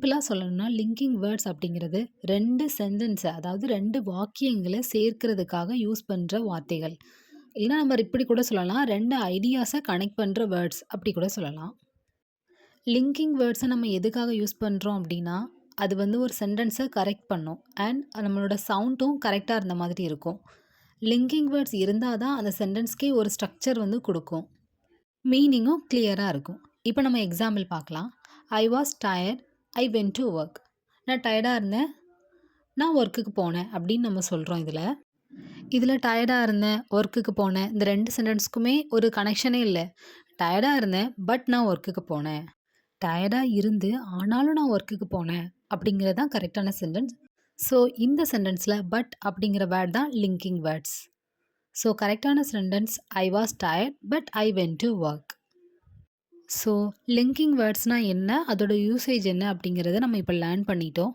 சிம்பிளா சொல்லணும்னா, linking words அப்படிங்கிறது 2 சென்டென்ஸ அதாவது 2 வாக்கியங்கள சேர்க்கிறதுக்காக யூஸ் பண்ற வார்த்தைகள். இல்லன்னா நம்ம இப்படி கூட சொல்லலாம். 2 ஐடியாஸ கனெக்ட் பண்ற வேர்ட்ஸ் அப்படி கூட சொல்லலாம். லிங்கிங் வேர்ட்ஸ நம்ம எதுக்காக யூஸ் பண்றோம் அப்படின்னா, அது வந்து ஒரு சென்டென்ஸ கரெக்ட் பண்ணும். அண்ட் நம்மளோட சவுண்டும் கரெக்ட்டா இருந்த மாதிரி இருக்கும். லிங்கிங் வேர்ட்ஸ் இருந்தா தான் அந்த சென்டென்ஸ்க்கே ஒரு ஸ்ட்ரக்சர் வந்து குடுக்கும். மீனிங்கும் கிளியரா இருக்கும். இப்ப நம்ம எக்ஸாம்பிள் பார்க்கலாம். I was tired. I went to work. நான் டயர்டா இருந்தேன். நான் வொர்க்குக்கு போனேன் அப்படின்னு நம்ம சொல்றோம் இதுல. இதுல டயர்டா இருந்தேன், வொர்க்குக்கு போனேன். இந்த 2 சென்டென்ஸ்க்குமே ஒரு கனெக்ஷனே இல்ல. டயர்டா இருந்தேன். பட் நான் வொர்க்குக்கு போனேன். டயர்டா இருந்து ஆனாலும் நான் வொர்க்குக்கு போனேன். அப்படிங்கிறது தான் கரெக்ட்டான சென்டென்ஸ். ஸோ இந்த சென்டென்ஸ்ல பட் அப்படிங்கிற வேர்ட் தான் லிங்கிங் வேர்ட்ஸ். ஸோ கரெக்ட்டான sentence I was tired but I went to work. So linking வேர்ட்ஸ்னா என்ன? அதோட யூசேஜ் என்ன? அப்படிங்கிறத நம்ம இப்ப லேர்ன் பண்ணிட்டோம்.